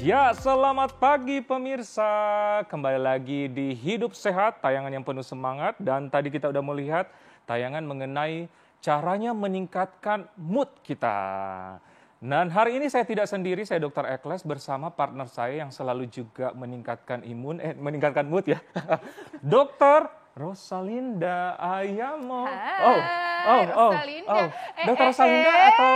Ya, selamat pagi pemirsa. Kembali lagi di Hidup Sehat, tayangan yang penuh semangat. Dan tadi kita udah melihat tayangan mengenai caranya meningkatkan mood kita. Dan hari ini saya tidak sendiri, saya Dr. Ekles bersama partner saya yang selalu juga meningkatkan meningkatkan mood ya. Dr. Rosalinda Ayamo. Rosalinda. Dr. Rosalinda atau...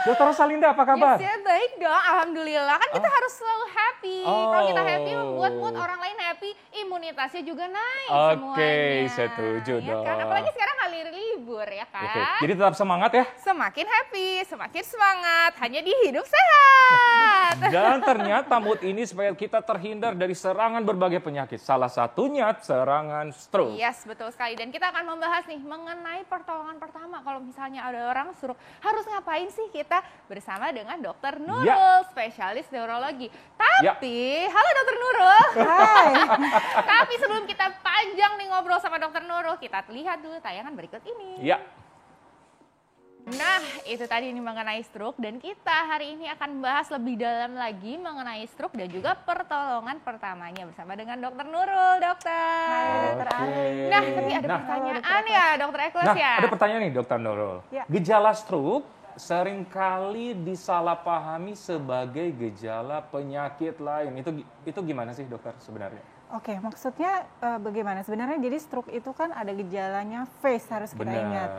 Dr. Rosalinda, apa kabar? Ya, saya baik dong, alhamdulillah. Kan kita harus selalu happy. Kalau kita happy, membuat mood orang lain happy, imunitasnya juga naik semuanya. Oke, setuju dong. Kan? Apalagi sekarang kali libur ya kan. Jadi tetap semangat ya. Semakin happy, semakin semangat. Hanya di Hidup Sehat. Dan ternyata mood ini supaya kita terhindar dari serangan berbagai penyakit. Salah satunya serangan stroke. Yes, betul sekali. Dan kita akan membahas nih mengenai pertolongan pertama. Kalau misalnya ada orang stroke, harus ngapain sih kita bersama dengan Dr. Nurul, spesialis neurologi. Tapi, halo Dr. Nurul. Hai. Tapi sebelum kita panjang nih ngobrol sama Dr. Nurul, kita lihat dulu tayangan berikut ini. Ya. Nah, itu tadi ini mengenai stroke, dan kita hari ini akan membahas lebih dalam lagi mengenai stroke dan juga pertolongan pertamanya bersama dengan Dr. Nurul, dokter. Hai, Dr. Ali. Nah, tapi ada pertanyaan ya, Dr. Ekles ya. Ada pertanyaan nih, Dr. Nurul. Ya. Gejala stroke seringkali disalahpahami sebagai gejala penyakit lain. Itu gimana sih, dokter, sebenarnya? Oke, maksudnya bagaimana? Sebenarnya jadi stroke itu kan ada gejalanya face, harus kita ingat.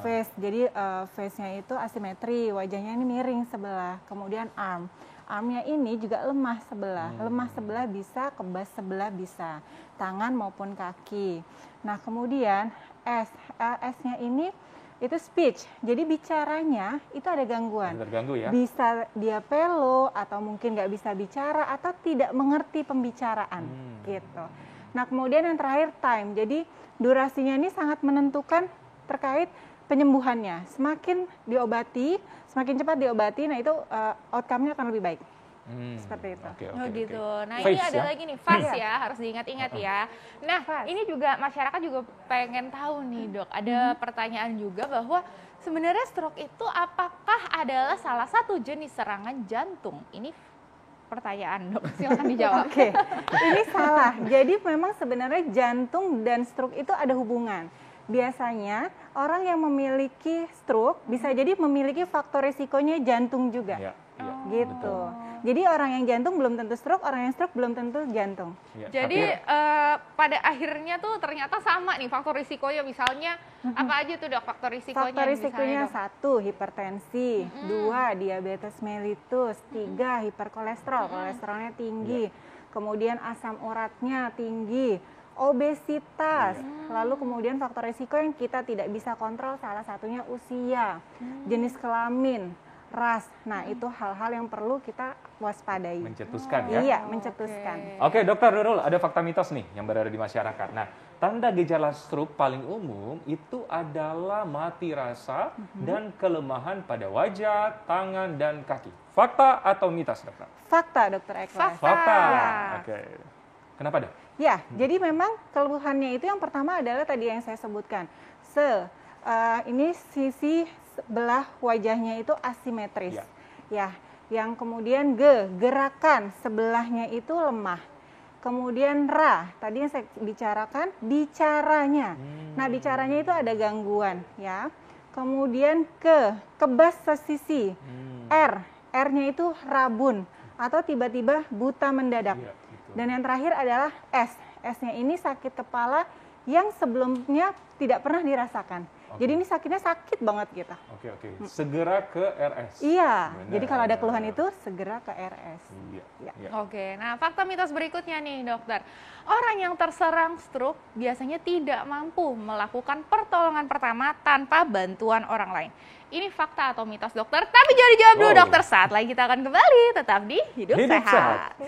Face, jadi face-nya itu asimetri, wajahnya ini miring sebelah. Kemudian armnya ini juga lemah sebelah. Lemah sebelah bisa, kebas sebelah bisa. Tangan maupun kaki. Nah, kemudian S-nya ini itu speech, jadi bicaranya itu ada gangguan. Terganggu ya? Bisa dia pelo atau mungkin nggak bisa bicara atau tidak mengerti pembicaraan gitu. Nah, kemudian yang terakhir time, jadi durasinya ini sangat menentukan terkait penyembuhannya. Semakin diobati, semakin cepat diobati, nah itu outcome-nya akan lebih baik. Seperti itu. Gitu. Nah, face, ini ada ya? lagi nih, fast ya, harus diingat-ingat ya. Nah, ini juga masyarakat juga pengen tahu nih, Dok. Ada pertanyaan juga bahwa sebenarnya stroke itu apakah adalah salah satu jenis serangan jantung? Ini pertanyaan, Dok. Silakan dijawab. Oke. Ini salah. Jadi memang sebenarnya jantung dan stroke itu ada hubungan. Biasanya orang yang memiliki stroke bisa jadi memiliki faktor risikonya jantung juga. Ya, gitu. Betul. Jadi orang yang jantung belum tentu stroke, orang yang stroke belum tentu jantung. Ya, Jadi pada akhirnya tuh ternyata sama nih faktor risikonya, misalnya apa aja tuh, Dok, faktor risikonya? Faktor risikonya misalnya, 1, hipertensi, 2, diabetes mellitus, 3, hiperkolesterol, kolesterolnya tinggi, kemudian asam uratnya tinggi, obesitas, lalu kemudian faktor risiko yang kita tidak bisa kontrol salah satunya usia, jenis kelamin, ras. Nah, itu hal-hal yang perlu kita waspadai. Mencetuskan ya? Iya, mencetuskan. Oke, Dokter Nurul, ada fakta mitos nih yang berada di masyarakat. Nah, tanda gejala stroke paling umum itu adalah mati rasa dan kelemahan pada wajah, tangan, dan kaki. Fakta atau mitos, Dokter? Fakta, Dr. Ekles. Fakta. Ya. Oke. Kenapa, Dok? Ya, jadi memang keluhannya itu yang pertama adalah tadi yang saya sebutkan. Ini sisi sebelah wajahnya itu asimetris. Ya, yang kemudian gerakan sebelahnya itu lemah. Kemudian tadi yang saya bicarakan, bicaranya. Nah, bicaranya itu ada gangguan, ya. Kemudian kebas sesisi. R-nya itu rabun atau tiba-tiba buta mendadak. Dan yang terakhir adalah S-nya ini sakit kepala yang sebelumnya tidak pernah dirasakan. Jadi ini sakitnya sakit banget gitu. Oke. Segera ke RS. Iya. Benar. Jadi kalau ada keluhan itu segera ke RS. Iya. Oke, nah fakta mitos berikutnya nih, dokter. Orang yang terserang stroke biasanya tidak mampu melakukan pertolongan pertama tanpa bantuan orang lain. Ini fakta atau mitos, dokter? Tapi jangan dijawab dulu, dokter. Saat lagi kita akan kembali, tetap di Hidup Sehat.